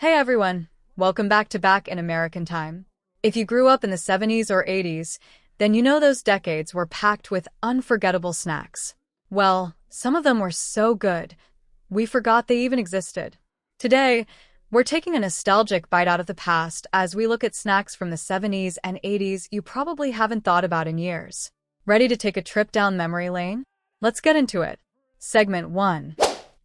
Hey everyone, welcome back to Back in American Time. If you grew up in the 70s or 80s, then you know those decades were packed with unforgettable snacks. Well, some of them were so good, we forgot they even existed. Today, we're taking a nostalgic bite out of the past as we look at snacks from the 70s and 80s you probably haven't thought about in years. Ready to take a trip down memory lane? Let's get into it. Segment 1.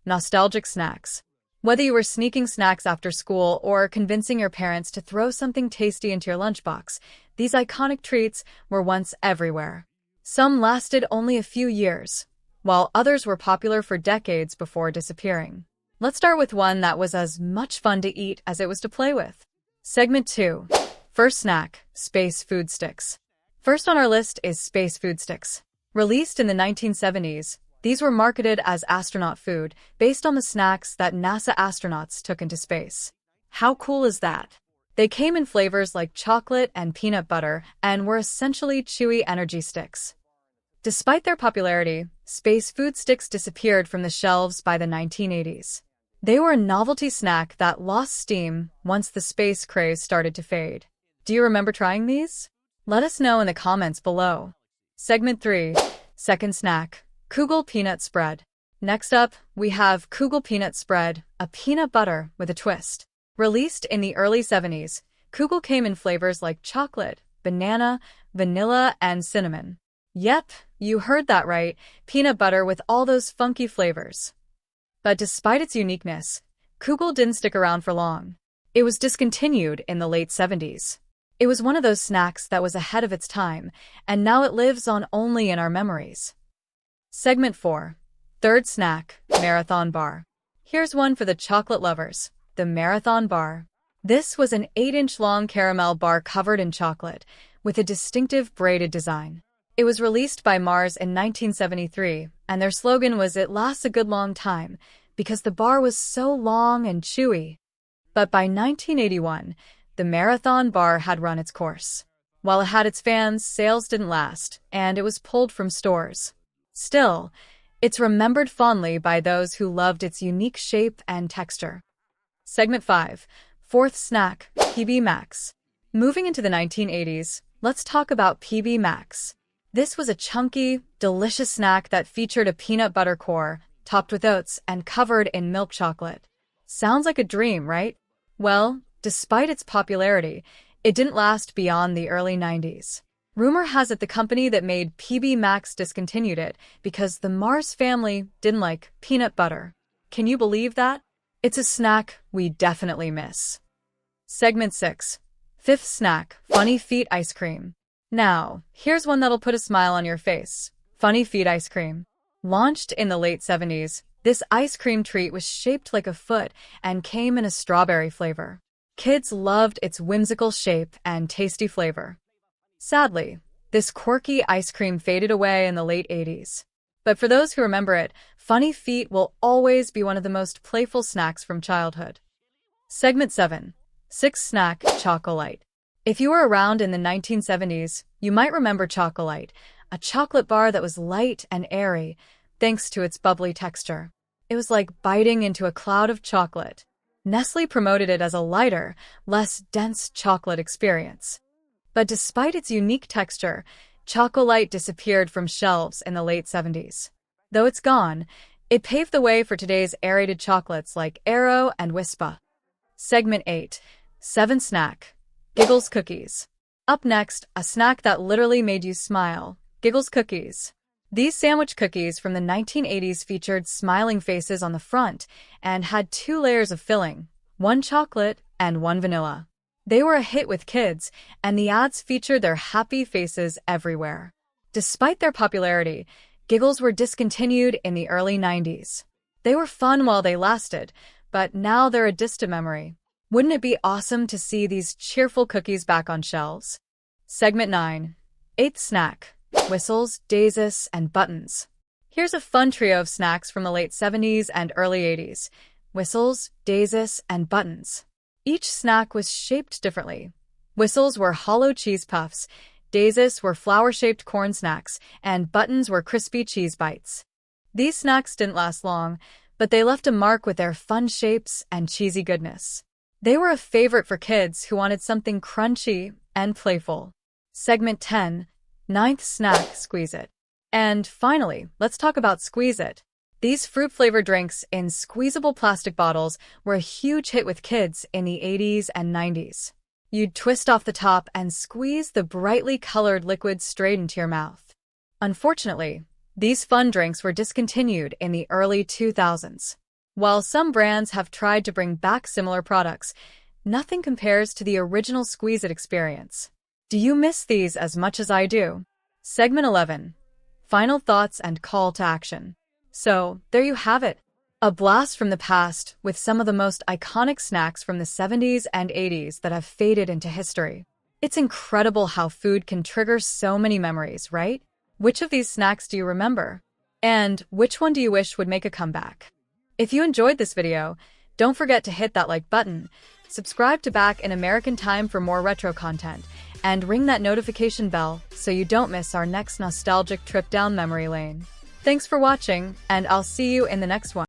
Nostalgic Snacks. Whether you were sneaking snacks after school or convincing your parents to throw something tasty into your lunchbox, these iconic treats were once everywhere. Some lasted only a few years, while others were popular for decades before disappearing. Let's start with one that was as much fun to eat as it was to play with. Segment 2. First snack, Space Food Sticks. First on our list is Space Food Sticks. Released in the 1970s, these were marketed as astronaut food, based on the snacks that NASA astronauts took into space. How cool is that? They came in flavors like chocolate and peanut butter and were essentially chewy energy sticks. Despite their popularity, Space Food Sticks disappeared from the shelves by the 1980s. They were a novelty snack that lost steam once the space craze started to fade. Do you remember trying these? Let us know in the comments below. Segment 3. Second snack. Kugel Peanut Spread. Next up, we have Kugel Peanut Spread, a peanut butter with a twist. Released in the early 70s, Kugel came in flavors like chocolate, banana, vanilla, and cinnamon. Yep, you heard that right, peanut butter with all those funky flavors. But despite its uniqueness, Kugel didn't stick around for long. It was discontinued in the late 70s. It was one of those snacks that was ahead of its time, and now it lives on only in our memories. Segment 4. Third snack, Marathon Bar. Here's one for the chocolate lovers, the Marathon Bar. This was an 8-inch long caramel bar covered in chocolate, with a distinctive braided design. It was released by Mars in 1973, and their slogan was "It lasts a good long time," because the bar was so long and chewy. But by 1981, the Marathon Bar had run its course. While it had its fans, sales didn't last, and it was pulled from stores. Still, it's remembered fondly by those who loved its unique shape and texture. Segment 5. Fourth snack, PB Max. Moving into the 1980s, let's talk about PB Max. This was a chunky, delicious snack that featured a peanut butter core, topped with oats and covered in milk chocolate. Sounds like a dream, right? Well, despite its popularity, it didn't last beyond the early 90s. Rumor has it the company that made PB Max discontinued it because the Mars family didn't like peanut butter. Can you believe that? It's a snack we definitely miss. Segment 6. Fifth snack, Funny Feet Ice Cream. Now, here's one that'll put a smile on your face. Funny Feet Ice Cream. Launched in the late 70s, this ice cream treat was shaped like a foot and came in a strawberry flavor. Kids loved its whimsical shape and tasty flavor. Sadly, this quirky ice cream faded away in the late 80s. But for those who remember it, Funny Feet will always be one of the most playful snacks from childhood. Segment 7. Sixth snack, Chocolite. If you were around in the 1970s, you might remember Chocolite, a chocolate bar that was light and airy, thanks to its bubbly texture. It was like biting into a cloud of chocolate. Nestle promoted it as a lighter, less dense chocolate experience. But despite its unique texture, Chocolite disappeared from shelves in the late 70s. Though it's gone, it paved the way for today's aerated chocolates like Aero and Wispa. Segment 8. Seventh snack, Giggles Cookies. Up next, a snack that literally made you smile, Giggles Cookies. These sandwich cookies from the 1980s featured smiling faces on the front and had 2 layers of filling, one chocolate and one vanilla. They were a hit with kids, and the ads featured their happy faces everywhere. Despite their popularity, Giggles were discontinued in the early 90s. They were fun while they lasted, but now they're a distant memory. Wouldn't it be awesome to see these cheerful cookies back on shelves? Segment 9. Eighth snack, Whistles, Daisies, and Buttons. Here's a fun trio of snacks from the late 70s and early 80s. Whistles, Daisies, and Buttons. Each snack was shaped differently. Whistles were hollow cheese puffs, Daisies were flower-shaped corn snacks, and Buttons were crispy cheese bites. These snacks didn't last long, but they left a mark with their fun shapes and cheesy goodness. They were a favorite for kids who wanted something crunchy and playful. Segment 10, Ninth snack, Squeeze It. And finally, let's talk about Squeeze It. These fruit-flavored drinks in squeezable plastic bottles were a huge hit with kids in the 80s and 90s. You'd twist off the top and squeeze the brightly colored liquid straight into your mouth. Unfortunately, these fun drinks were discontinued in the early 2000s. While some brands have tried to bring back similar products, nothing compares to the original Squeeze It experience. Do you miss these as much as I do? Segment 11. Final thoughts and call to action. So, there you have it. A blast from the past with some of the most iconic snacks from the 70s and 80s that have faded into history. It's incredible how food can trigger so many memories, right? Which of these snacks do you remember? And which one do you wish would make a comeback? If you enjoyed this video, don't forget to hit that like button, subscribe to Back in American Time for more retro content, and ring that notification bell so you don't miss our next nostalgic trip down memory lane. Thanks for watching, and I'll see you in the next one.